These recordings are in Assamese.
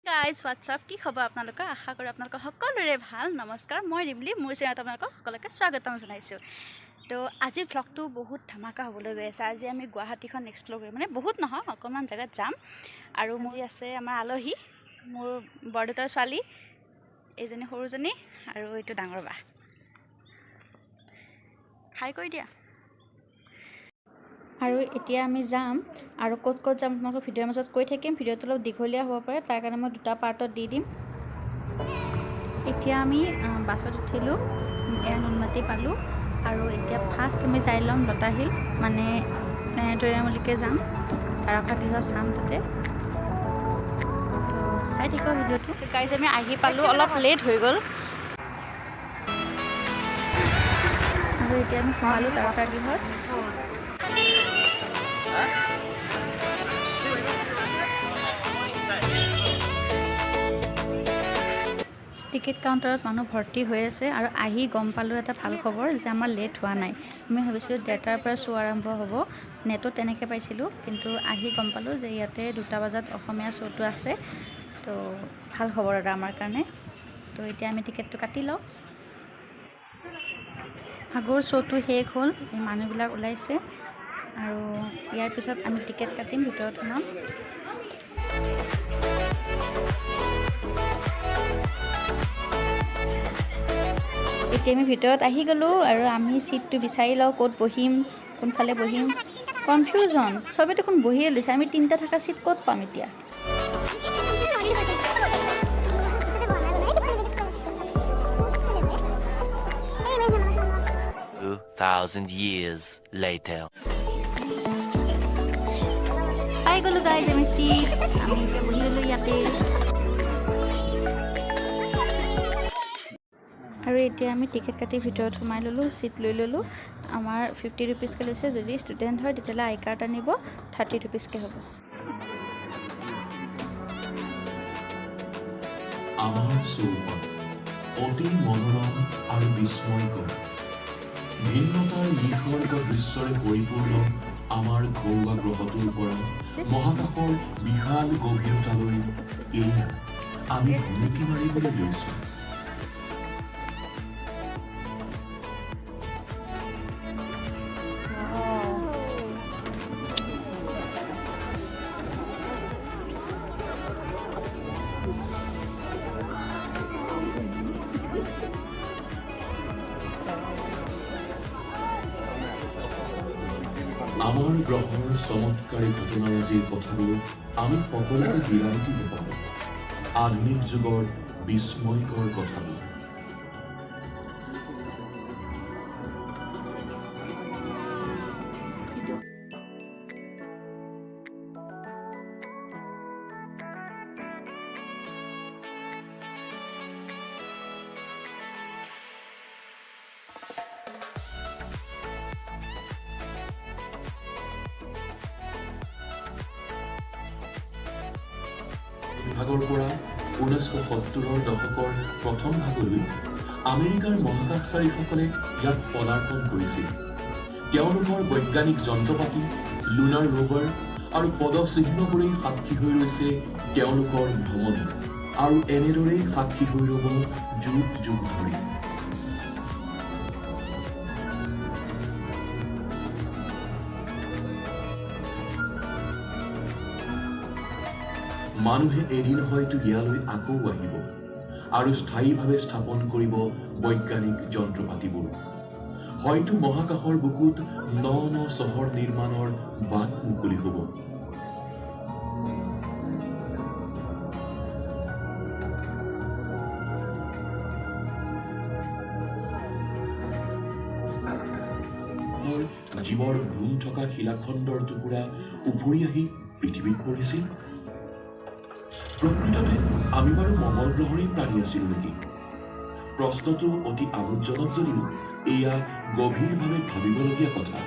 Guys, what's up? কি খবৰ আপোনালোকৰ? আশা কৰোঁ আপোনালোকৰ সকলোৰে ভাল। নমস্কাৰ, মই ৰিমলি, মোৰ চেনেলত আপোনালোকক সকলোকে স্বাগতম জনাইছোঁ। তো আজিৰ ভ্লগটো বহুত ধামাকা হ'বলৈ গৈ আছে। আজি আমি গুৱাহাটীখন এক্সপ্ল'ৰ কৰিম, মানে বহুত নহয়, অকণমান জেগাত যাম। আৰু মোৰ আছে আমাৰ আলহী, মোৰ বৰদেউতাৰ ছোৱালী, এইজনী সৰুজনী আৰু এইটো ডাঙৰ বা। হাই কৰি দিয়া। আৰু এতিয়া আমি যাম আৰু ক'ত ক'ত যাম আপোনালোকক ভিডিঅ'ৰ মাজত কৈ থাকিম। ভিডিঅ'টো অলপ দীঘলীয়া হ'ব পাৰে, তাৰ কাৰণে মই দুটা পাৰ্টত দি দিম। এতিয়া আমি বাছত উঠিলোঁ, এয়া নুনমাটি পালোঁ আৰু এতিয়া ফাৰ্ষ্ট আমি যাই ল'ম লতাশিল, মানে প্লেনেটৰিয়ামলৈকে যাম, তাৰকাগৃহ চাম তাতে। চাই থাকিব ভিডিঅ'টো। গাইজ আমি আহি পালোঁ, অলপ লেট হৈ গ'ল আৰু এতিয়া আমি সোমালোঁ তাৰকাগৃহত। টিকেট কাউণ্টাৰত মানুহ ভৰ্তি হৈ আছে আৰু আহি গম পালোঁ এটা ভাল খবৰ যে আমাৰ লেট হোৱা নাই। আমি ভাবিছিলোঁ 1:30ৰ পৰা শ্ব' আৰম্ভ হ'ব, নেটত তেনেকৈ পাইছিলোঁ, কিন্তু আহি গম পালোঁ যে ইয়াতে 2টা বজাত অসমীয়া শ্ব'টো আছে। তো ভাল খবৰ এটা আমাৰ কাৰণে। তো এতিয়া আমি টিকেটটো কাটি লওঁ। আগৰ শ্ব'টো শেষ হ'ল, এই মানুহবিলাক ওলাইছে আৰু ইয়াৰ পিছত আমি টিকেট কাটিম, ভিতৰত সোমাম। এতিয়া আমি ভিতৰত আহি গ'লোঁ আৰু আমি ছিটটো বিচাৰি লওঁ, ক'ত বহিম, কোনফালে বহিম। কনফিউজন, চবে দেখোন বহিয়ে লৈছে, আমি 3টা থকা ছিট ক'ত পাম এতিয়া। পাই গ'লোঁ গাইজ আমি ছিট, আমি এতিয়া বহি ল'লোঁ ইয়াতে। আৰু এতিয়া আমি টিকেট কাটি ভিতৰত সোমাই ল'লোঁ, ছিট লৈ ল'লোঁ। আমাৰ 50 ৰুপিজকৈ লৈছে, যদি ষ্টুডেণ্ট হয় তেতিয়াহ'লে আই কাৰ্ড আনিব, 30 ৰুপিজকৈ হ'ব। আমাৰ চৌপাশ অতি মনোৰম আৰু বিস্ময়কৰ, ভিন্নতাৰ নিসৰ্গ দৃশ্যৰে পৰিপূৰ্ণ আমাৰ ঘৰুৱা গ্ৰহটোৰ পৰা মহাকাশৰ বিশাল গভীৰতালৈ এয়া আমি ভুমুকি মাৰিবলৈ লৈছোঁ। আমাৰ গ্ৰহৰ চমৎকাৰী ঘটনাৰাজিৰ কথাবোৰ আমি সকলোকে বিৰান্তি নাপাওঁ, আধুনিক যুগৰ বিস্ময়কৰ কথাবোৰ। ভাগৰ পৰা 1970ৰ দশকৰ প্ৰথম ভাগলৈ আমেৰিকাৰ মহাকাশচাৰীসকলে ইয়াত পদাৰ্পণ কৰিছিল। তেওঁলোকৰ বৈজ্ঞানিক যন্ত্ৰপাতি, লুনাৰ ৰোভাৰ আৰু পদচিহ্নবোৰেই সাক্ষী হৈ ৰৈছে তেওঁলোকৰ ভ্ৰমণ, আৰু এনেদৰেই সাক্ষী হৈ ৰ'ব যুগ যুগ ধৰি। মানুহে এদিন হয়তো ইয়ালৈ আকৌ আহিব আৰু স্থায়ীভাৱে স্থাপন কৰিব বৈজ্ঞানিক যন্ত্ৰপাতিবোৰ। হয়তো মহাকাশৰ বুকুত ন ন চহৰ নিৰ্মাণৰ বাট মুকলি হ'ব। জীৱৰ ভ্ৰূণ থকা শিলাখণ্ডৰ টুকুৰা উভৰি আহি পৃথিৱীত পৰিছিল। প্ৰকৃততে আমি বাৰু মংগল গ্ৰহৰেই প্ৰাণী আছিলোঁ নেকি? প্ৰশ্নটো অতি আমোদজনক যদিও এয়া গভীৰভাৱে ভাবিবলগীয়া কথা।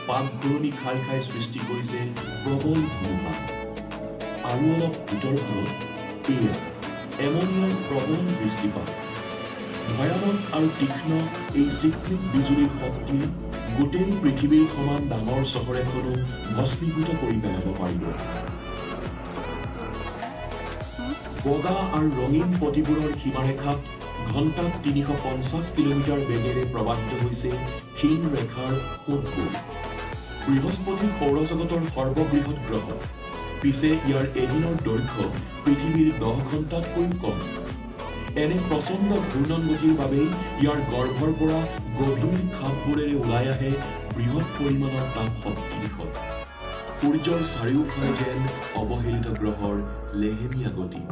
পাকঘূৰণি খাই খাই সৃষ্টি কৰিছে প্ৰবল ধুমুহা, আৰু অলপ ভিতৰ ফালত এয়া এমনিয়াৰ প্ৰবল বৃষ্টিপাত। ভয়ানক আৰু তীক্ষ্ণ এই চিকমিক বিজুলীৰ শক্তিয়ে গোটেই পৃথিৱীৰ সমান ডাঙৰ চহৰ এখনো ভস্মীভূত কৰি পেলাব পাৰিব। বগা আৰু ৰঙীন পতিবোৰৰ সীমাৰেখাত ঘণ্টাত 350 কিলোমিটাৰ বেগেৰে প্ৰবাহিত হৈছে ক্ষীণ ৰেখাৰ সোঁতবোৰ। বৃহস্পতি সৌৰজগতৰ সৰ্ববৃহৎ গ্ৰহ, পিছে ইয়াৰ এদিনৰ দৈৰ্ঘ্য পৃথিৱীৰ 10 ঘণ্টাতকৈ কম। এনে প্ৰচণ্ড ঘূৰ্ণনগতিৰ বাবেই ইয়াৰ গৰ্ভৰ পৰা গভীৰ খাপবোৰেৰে ওলাই আহে বৃহৎ পৰিমাণৰ তাপ শক্তি দিশত। সূৰ্যৰ চাৰিওফালে যেন অৱহেলিত গ্ৰহৰ লেহেমীয়া গতি।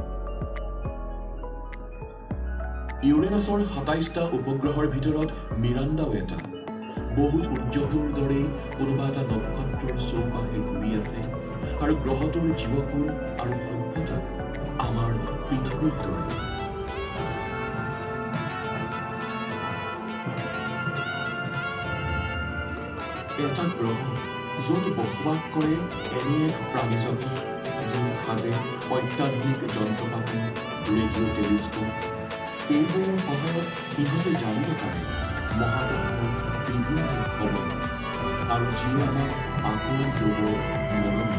ইউৰেনাছৰ 27টা উপগ্ৰহৰ ভিতৰত মিৰাণ্ডাও এটা। বহু সূৰ্যটোৰ দৰেই কোনোবা এটা নক্ষত্ৰৰ চৌপাশে ঘূৰি আছে আৰু গ্ৰহটোৰ জীৱকুল আৰু সভ্যতা আমাৰ পৃথিৱীৰ দৰে। এটা গ্ৰহ য'ত বসবাস কৰে এনে এক প্ৰাণীজগত যি সাজে অত্যাধুনিক যন্ত্ৰপাতি, ৰেডিঅ' টেলিস্কোপ। এইবোৰৰ সহায়ত ইহঁতে জানিব পাৰে মহাকাশৰ বিভিন্ন খবৰ আৰু যিয়ে আমাক আঁকোৱালি ল'ব মৰম।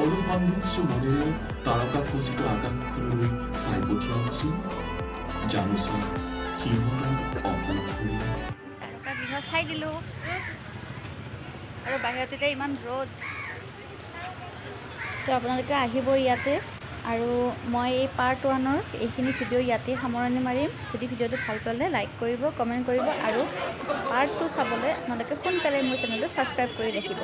অনুসন্ধানছো মনেৰে তাৰকাখচিত আকাশখনলৈ চাই পঠিয়াওকচোন। জানোচা সিহঁতৰ অকলশৰীয়া তাৰকাগৃহ চাই দিলোঁ আৰু বাহিৰত এতিয়া ইমান ৰ'দ। তো আপোনালোকে আহিব ইয়াতে, আৰু মই এই পাৰ্ট 1ৰ এইখিনি ভিডিঅ' ইয়াতেই সামৰণি মাৰিম। যদি ভিডিঅ'টো ভাল পালে লাইক কৰিব, কমেণ্ট কৰিব, আৰু পাৰ্ট 2 চাবলৈ আপোনালোকে সোনকালে মোৰ চেনেলটো ছাবস্ক্ৰাইব কৰি ৰাখিব।